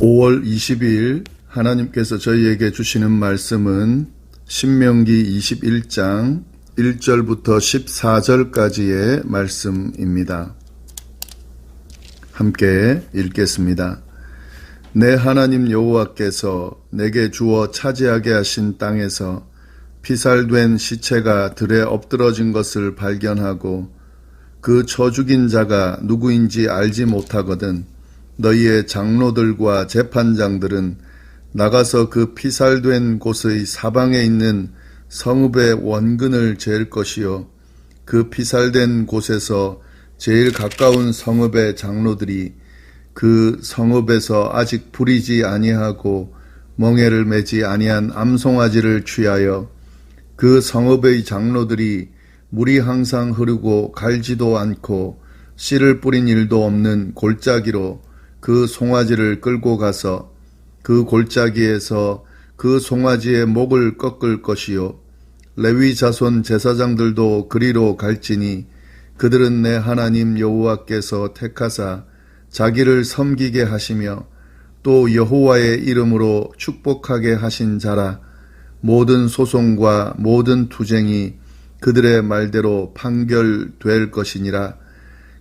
5월 20일 하나님께서 저희에게 주시는 말씀은 신명기 21장 1절부터 14절까지의 말씀입니다. 함께 읽겠습니다. 내 하나님 여호와께서 내게 주어 차지하게 하신 땅에서 피살된 시체가 들에 엎드러진 것을 발견하고 그 쳐죽인 자가 누구인지 알지 못하거든 너희의 장로들과 재판장들은 나가서 그 피살된 곳의 사방에 있는 성읍의 원근을 잴 것이요 그 피살된 곳에서 제일 가까운 성읍의 장로들이 그 성읍에서 아직 부리지 아니하고 멍에를 매지 아니한 암송아지를 취하여 그 성읍의 장로들이 물이 항상 흐르고 갈지도 않고 씨를 뿌린 일도 없는 골짜기로 그 송아지를 끌고 가서 그 골짜기에서 그 송아지의 목을 꺾을 것이요 레위 자손 제사장들도 그리로 갈지니 그들은 내 하나님 여호와께서 택하사 자기를 섬기게 하시며 또 여호와의 이름으로 축복하게 하신 자라. 모든 소송과 모든 투쟁이 그들의 말대로 판결될 것이니라.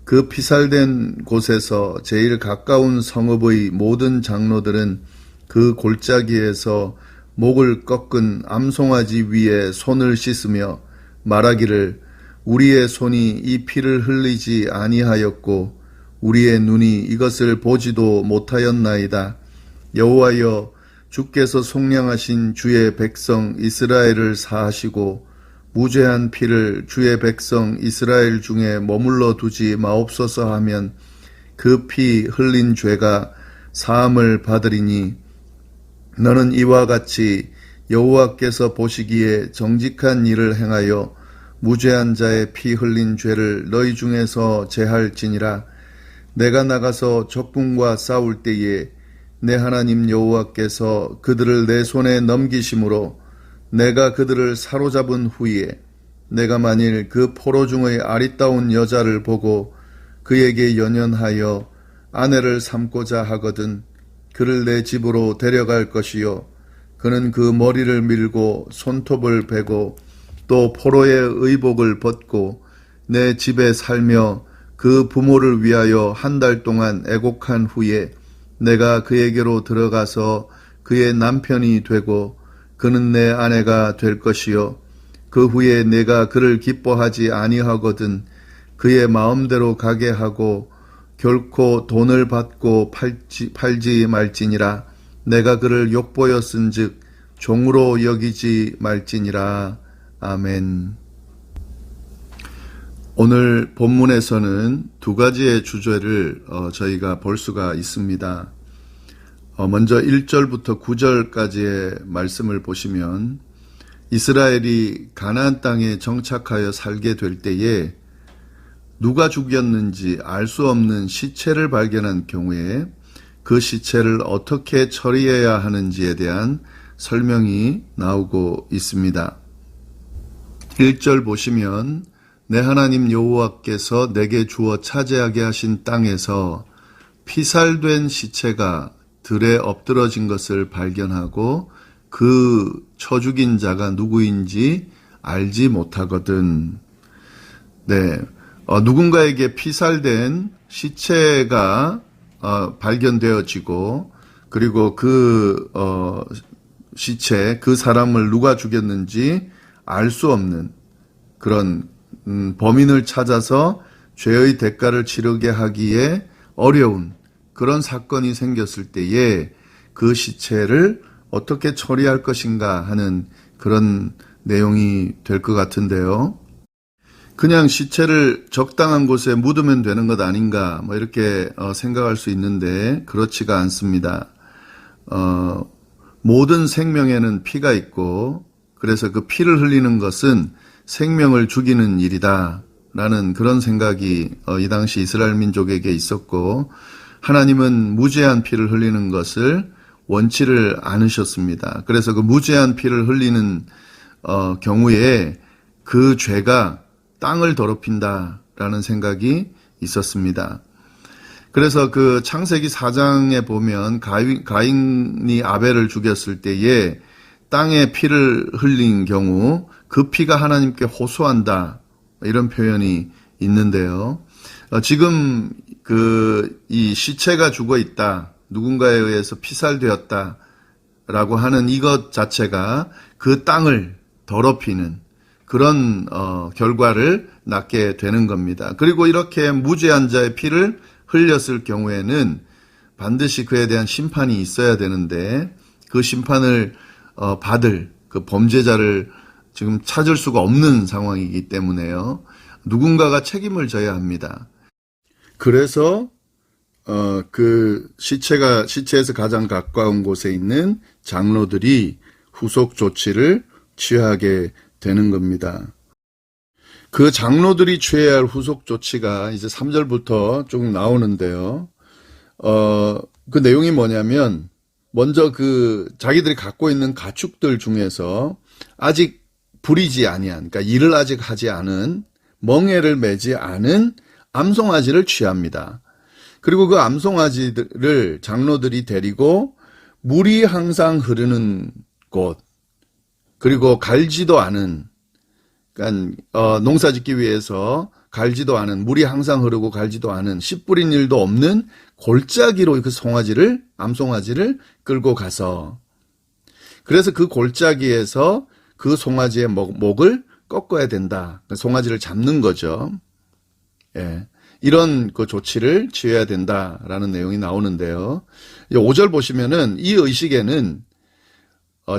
그 피살된 곳에서 제일 가까운 성읍의 모든 장로들은 그 골짜기에서 목을 꺾은 암송아지 위에 손을 씻으며 말하기를 우리의 손이 이 피를 흘리지 아니하였고 우리의 눈이 이것을 보지도 못하였나이다. 여호와여 주께서 속량하신 주의 백성 이스라엘을 사하시고 무죄한 피를 주의 백성 이스라엘 중에 머물러 두지 마옵소서 하면 그 피 흘린 죄가 사함을 받으리니 너는 이와 같이 여호와께서 보시기에 정직한 일을 행하여 무죄한 자의 피 흘린 죄를 너희 중에서 제할지니라. 내가 나가서 적군과 싸울 때에 내 하나님 여호와께서 그들을 내 손에 넘기심으로 내가 그들을 사로잡은 후에 내가 만일 그 포로 중의 아리따운 여자를 보고 그에게 연연하여 아내를 삼고자 하거든 그를 내 집으로 데려갈 것이요 그는 그 머리를 밀고 손톱을 베고 또 포로의 의복을 벗고 내 집에 살며 그 부모를 위하여 한 달 동안 애곡한 후에 내가 그에게로 들어가서 그의 남편이 되고 그는 내 아내가 될 것이요 그 후에 내가 그를 기뻐하지 아니하거든 그의 마음대로 가게 하고 결코 돈을 받고 팔지 말지니라. 내가 그를 욕보였은즉 종으로 여기지 말지니라. 아멘. 오늘 본문에서는 두 가지의 주제를 저희가 볼 수가 있습니다. 먼저 1절부터 9절까지의 말씀을 보시면 이스라엘이 가나안 땅에 정착하여 살게 될 때에 누가 죽였는지 알 수 없는 시체를 발견한 경우에 그 시체를 어떻게 처리해야 하는지에 대한 설명이 나오고 있습니다. 1절 보시면 내 하나님 여호와께서 내게 주어 차지하게 하신 땅에서 피살된 시체가 들에 엎드러진 것을 발견하고 그 쳐죽인 자가 누구인지 알지 못하거든. 네, 누군가에게 피살된 시체가 발견되어지고 그리고 그 시체, 그 사람을 누가 죽였는지 알 수 없는 그런 범인을 찾아서 죄의 대가를 치르게 하기에 어려운 그런 사건이 생겼을 때에 그 시체를 어떻게 처리할 것인가 하는 그런 내용이 될 것 같은데요. 그냥 시체를 적당한 곳에 묻으면 되는 것 아닌가 이렇게 생각할 수 있는데 그렇지가 않습니다. 모든 생명에는 피가 있고 그래서 그 피를 흘리는 것은 생명을 죽이는 일이다 라는 그런 생각이 이 당시 이스라엘 민족에게 있었고 하나님은 무죄한 피를 흘리는 것을 원치를 않으셨습니다. 그래서 그 무죄한 피를 흘리는 경우에 그 죄가 땅을 더럽힌다라는 생각이 있었습니다. 그래서 그 창세기 4장에 보면 가인이 아벨을 죽였을 때에 땅에 피를 흘린 경우 그 피가 하나님께 호소한다, 이런 표현이 있는데요. 지금 이 시체가 죽어 있다, 누군가에 의해서 피살되었다 라고 하는 이것 자체가 그 땅을 더럽히는 그런 결과를 낳게 되는 겁니다. 그리고 이렇게 무죄한 자의 피를 흘렸을 경우에는 반드시 그에 대한 심판이 있어야 되는데, 그 심판을 받을 그 범죄자를 지금 찾을 수가 없는 상황이기 때문에요. 누군가가 책임을 져야 합니다. 그래서 그 시체에서 가장 가까운 곳에 있는 장로들이 후속 조치를 취하게 되는 겁니다. 그 장로들이 취해야 할 후속 조치가 이제 3절부터 쭉 나오는데요. 그 내용이 뭐냐면, 먼저 자기들이 갖고 있는 가축들 중에서 아직 부리지 아니한, 그러니까 일을 아직 하지 않은, 멍에를 매지 않은 암송아지를 취합니다. 그리고 그 암송아지들을 장로들이 데리고 물이 항상 흐르는 곳, 그리고 갈지도 않은, 그러니까 농사 짓기 위해서 갈지도 않은, 물이 항상 흐르고 갈지도 않은, 씨 뿌린 일도 없는 골짜기로 그 암송아지를 끌고 가서, 그래서 그 골짜기에서 그 송아지의 목을 꺾어야 된다. 송아지를 잡는 거죠. 예. 이런 그 조치를 취해야 된다라는 내용이 나오는데요. 5절 보시면은 이 의식에는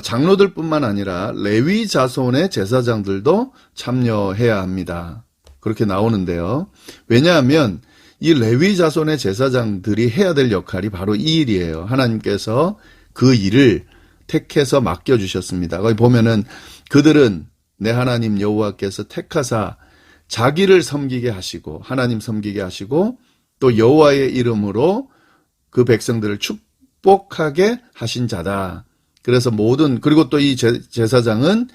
장로들뿐만 아니라 레위 자손의 제사장들도 참여해야 합니다. 그렇게 나오는데요. 왜냐하면 이 레위 자손의 제사장들이 해야 될 역할이 바로 이 일이에요. 하나님께서 그 일을 택해서 맡겨주셨습니다. 거기 보면은 그들은 내 하나님 여호와께서 택하사 자기를 섬기게 하시고, 하나님 섬기게 하시고, 또 여호와의 이름으로 그 백성들을 축복하게 하신 자다. 그래서 그리고 또 이 제사장은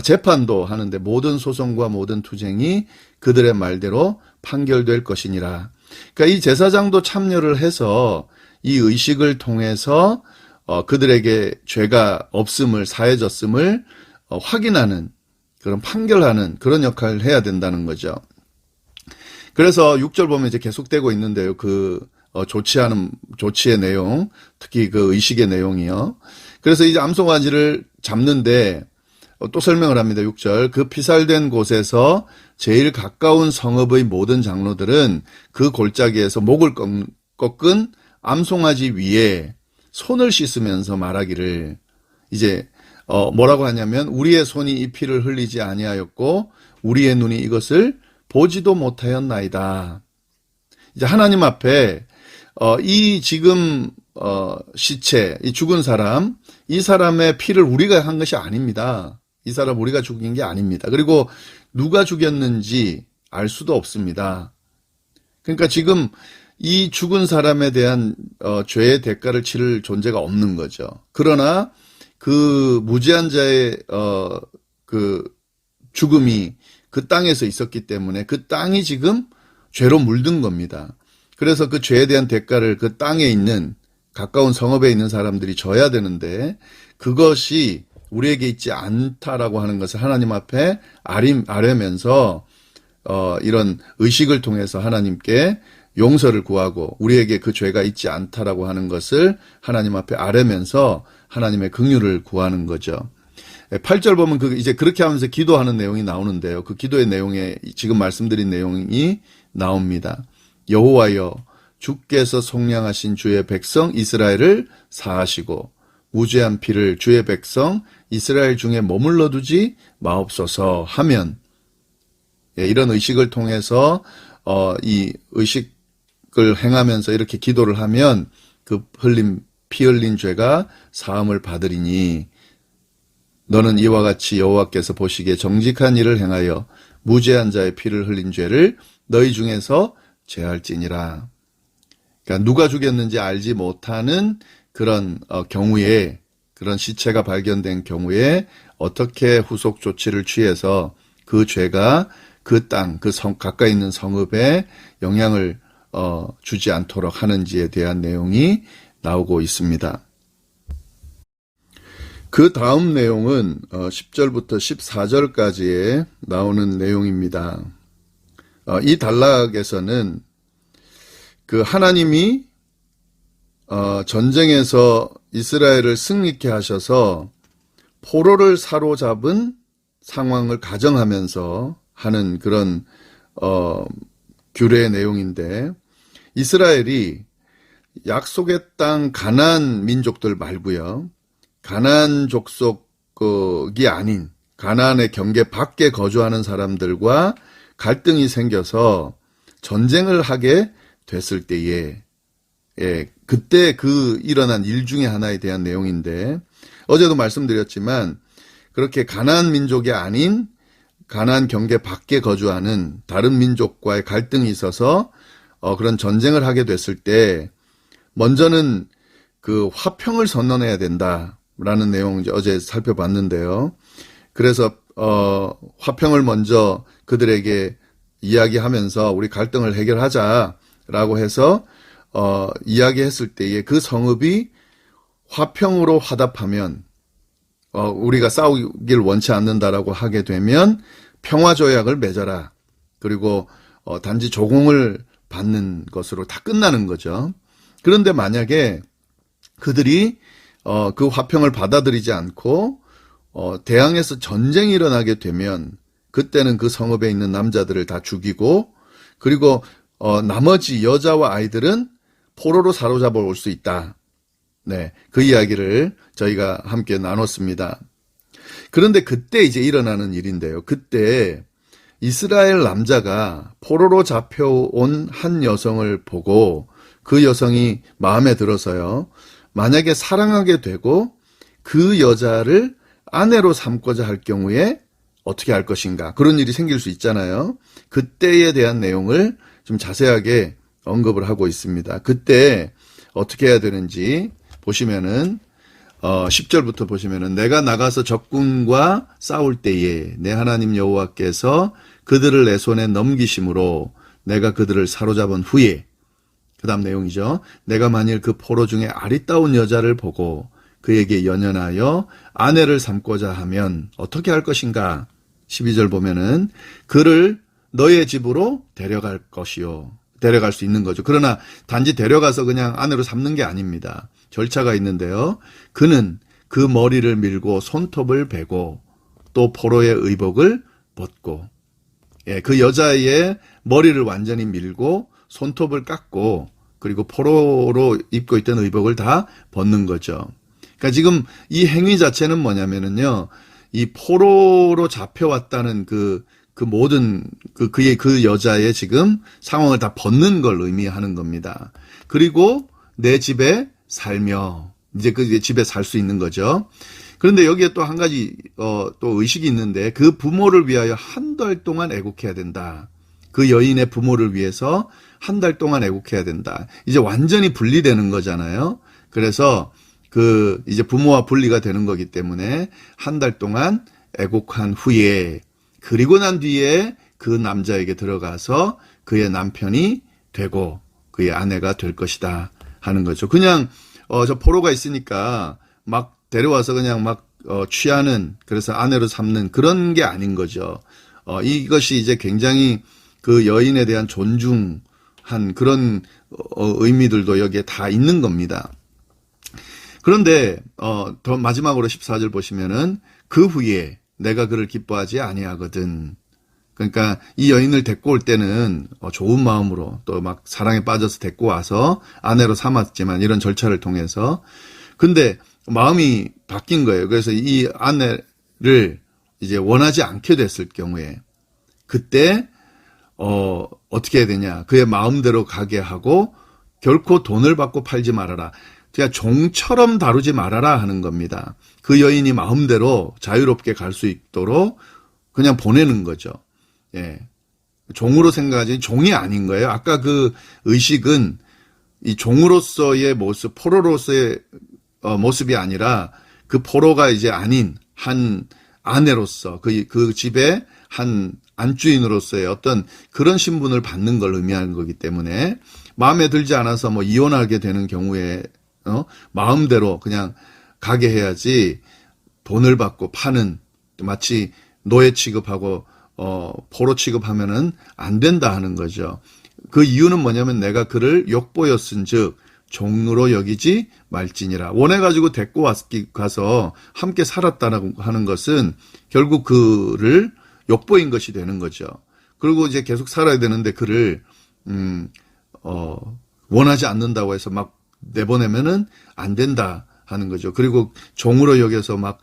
재판도 하는데 모든 소송과 모든 투쟁이 그들의 말대로 판결될 것이니라. 그러니까 이 제사장도 참여를 해서 이 의식을 통해서 그들에게 죄가 없음을, 사해졌음을 확인하는, 그런 판결하는 그런 역할을 해야 된다는 거죠. 그래서 6절 보면 이제 계속되고 있는데요. 조치의 내용, 특히 그 의식의 내용이요. 그래서 이제 암송아지를 잡는데 또 설명을 합니다. 6절. 그 피살된 곳에서 제일 가까운 성읍의 모든 장로들은 그 골짜기에서 목을 꺾은 암송아지 위에 손을 씻으면서 말하기를, 이제 뭐라고 하냐면, 우리의 손이 이 피를 흘리지 아니하였고 우리의 눈이 이것을 보지도 못하였나이다. 이제 하나님 앞에 이 지금 시체, 이 죽은 사람, 이 사람의 피를 우리가 한 것이 아닙니다. 이 사람 우리가 죽인 게 아닙니다. 그리고 누가 죽였는지 알 수도 없습니다. 그러니까 지금 이 죽은 사람에 대한 죄의 대가를 치를 존재가 없는 거죠. 그러나 그 무죄한 자의 그 죽음이 그 땅에서 있었기 때문에 그 땅이 지금 죄로 물든 겁니다. 그래서 그 죄에 대한 대가를 그 땅에 있는 가까운 성읍에 있는 사람들이 져야 되는데, 그것이 우리에게 있지 않다라고 하는 것을 하나님 앞에 아뢰면서 이런 의식을 통해서 하나님께 용서를 구하고, 우리에게 그 죄가 있지 않다라고 하는 것을 하나님 앞에 아뢰면서 하나님의 긍휼을 구하는 거죠. 8절 보면 이제 그렇게 하면서 기도하는 내용이 나오는데요. 그 기도의 내용에 지금 말씀드린 내용이 나옵니다. 여호와여, 주께서 속량하신 주의 백성 이스라엘을 사하시고 무죄한 피를 주의 백성 이스라엘 중에 머물러 두지 마옵소서 하면, 이런 의식을 통해서 이 의식을 행하면서 이렇게 기도를 하면 그 피 흘린 죄가 사함을 받으리니, 너는 이와 같이 여호와께서 보시기에 정직한 일을 행하여 무죄한 자의 피를 흘린 죄를 너희 중에서 제할지니라. 그러니까 누가 죽였는지 알지 못하는 그런 경우에, 그런 시체가 발견된 경우에 어떻게 후속 조치를 취해서 그 죄가 그 땅, 가까이 있는 성읍에 영향을 주지 않도록 하는지에 대한 내용이 나오고 있습니다. 그 다음 내용은 10절부터 14절까지에 나오는 내용입니다. 이 단락에서는 그 하나님이 전쟁에서 이스라엘을 승리케 하셔서 포로를 사로잡은 상황을 가정하면서 하는 그런 규례의 내용인데, 이스라엘이 약속의 땅 가나안 민족들 말고요, 가나안 족속이 아닌 가나안의 경계 밖에 거주하는 사람들과 갈등이 생겨서 전쟁을 하게 됐을 때에, 그때 그 일어난 일 중에 하나에 대한 내용인데, 어제도 말씀드렸지만 그렇게 가나안 민족이 아닌 가나안 경계 밖에 거주하는 다른 민족과의 갈등이 있어서 그런 전쟁을 하게 됐을 때 먼저는 그 화평을 선언해야 된다라는 내용 이제 어제 살펴봤는데요. 그래서 화평을 먼저 그들에게 이야기하면서 우리 갈등을 해결하자라고 해서 이야기했을 때에 그 성읍이 화평으로 화답하면, 우리가 싸우길 원치 않는다라고 하게 되면 평화조약을 맺어라. 그리고 단지 조공을 받는 것으로 다 끝나는 거죠. 그런데 만약에 그들이 그 화평을 받아들이지 않고 대항에서 전쟁이 일어나게 되면 그때는 그 성읍에 있는 남자들을 다 죽이고, 그리고 나머지 여자와 아이들은 포로로 사로잡아 올 수 있다. 네, 그 이야기를 저희가 함께 나눴습니다. 그런데 그때 이제 일어나는 일인데요. 그때 이스라엘 남자가 포로로 잡혀온 한 여성을 보고 그 여성이 마음에 들어서요, 만약에 사랑하게 되고 그 여자를 아내로 삼고자 할 경우에 어떻게 할 것인가, 그런 일이 생길 수 있잖아요. 그때에 대한 내용을 좀 자세하게 언급을 하고 있습니다. 그때 어떻게 해야 되는지 보시면은 10절부터 보시면은, 내가 나가서 적군과 싸울 때에 내 하나님 여호와께서 그들을 내 손에 넘기심으로 내가 그들을 사로잡은 후에, 그 다음 내용이죠. 내가 만일 그 포로 중에 아리따운 여자를 보고 그에게 연연하여 아내를 삼고자 하면 어떻게 할 것인가. 12절 보면은 그를 너의 집으로 데려갈 것이요. 데려갈 수 있는 거죠. 그러나 단지 데려가서 그냥 아내로 삼는 게 아닙니다. 절차가 있는데요. 그는 그 머리를 밀고 손톱을 베고 또 포로의 의복을 벗고, 그 여자의 머리를 완전히 밀고 손톱을 깎고 그리고 포로로 입고 있던 의복을 다 벗는 거죠. 그러니까 지금 이 행위 자체는 뭐냐면은요, 이 포로로 잡혀왔다는 그 모든 그 여자의 지금 상황을 다 벗는 걸 의미하는 겁니다. 그리고 내 집에 살며, 이제 그 집에 살 수 있는 거죠. 그런데 여기에 또 한 가지 또 의식이 있는데, 그 부모를 위하여 한 달 동안 애국해야 된다. 그 여인의 부모를 위해서 한 달 동안 애국해야 된다. 이제 완전히 분리되는 거잖아요. 그래서 이제 부모와 분리가 되는 거기 때문에 한 달 동안 애국한 후에, 그리고 난 뒤에 그 남자에게 들어가서 그의 남편이 되고 그의 아내가 될 것이다 하는 거죠. 그냥 저 포로가 있으니까 막 데려와서 그냥 막 취하는, 그래서 아내로 삼는 그런 게 아닌 거죠. 이것이 이제 굉장히 그 여인에 대한 존중한 그런 의미들도 여기에 다 있는 겁니다. 그런데 더 마지막으로 14절 보시면은 그 후에 내가 그를 기뻐하지 아니하거든. 그러니까 이 여인을 데리고 올 때는 좋은 마음으로 또 막 사랑에 빠져서 데리고 와서 아내로 삼았지만, 이런 절차를 통해서. 근데 마음이 바뀐 거예요. 그래서 이 아내를 이제 원하지 않게 됐을 경우에 그때 어떻게 해야 되냐. 그의 마음대로 가게 하고 결코 돈을 받고 팔지 말아라. 그냥 종처럼 다루지 말아라 하는 겁니다. 그 여인이 마음대로 자유롭게 갈 수 있도록 그냥 보내는 거죠. 종으로 생각하지 종이 아닌 거예요. 아까 그 의식은 이 종으로서의 모습, 포로로서의 모습이 아니라 그 포로가 이제 아닌 한 아내로서 그 집의 한 안주인으로서의 어떤 그런 신분을 받는 걸 의미하는 거기 때문에 마음에 들지 않아서 뭐 이혼하게 되는 경우에 마음대로 그냥 가게 해야지 돈을 받고 파는 마치 노예 취급하고 포로 취급하면은 안 된다 하는 거죠. 그 이유는 뭐냐면 내가 그를 욕보였은즉 종로로 여기지 말지니라. 원해가지고 데리고 가서 함께 살았다라고 하는 것은 결국 그를 욕보인 것이 되는 거죠. 그리고 이제 계속 살아야 되는데 그를 원하지 않는다고 해서 막 내보내면은 안 된다 하는 거죠. 그리고 종으로 여겨서 막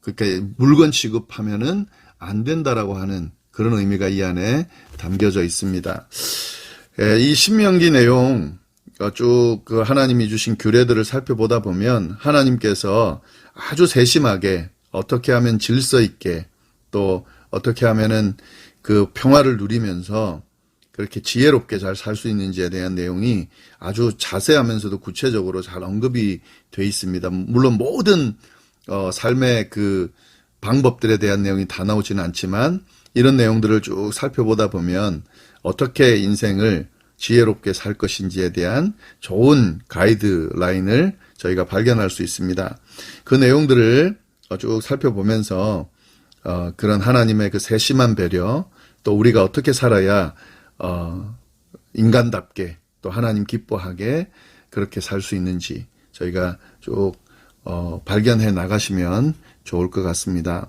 그러니까 물건 취급하면은 안 된다라고 하는 그런 의미가 이 안에 담겨져 있습니다. 이 신명기 내용 쭉 그 하나님이 주신 규례들을 살펴보다 보면 하나님께서 아주 세심하게 어떻게 하면 질서 있게 또 어떻게 하면은 그 평화를 누리면서 그렇게 지혜롭게 잘 살 수 있는지에 대한 내용이 아주 자세하면서도 구체적으로 잘 언급이 돼 있습니다. 물론 모든 삶의 그 방법들에 대한 내용이 다 나오지는 않지만 이런 내용들을 쭉 살펴보다 보면 어떻게 인생을 지혜롭게 살 것인지에 대한 좋은 가이드라인을 저희가 발견할 수 있습니다. 그 내용들을 쭉 살펴보면서 그런 하나님의 그 세심한 배려, 또 우리가 어떻게 살아야 인간답게 또 하나님 기뻐하게 그렇게 살 수 있는지 저희가 쭉 발견해 나가시면 좋을 것 같습니다.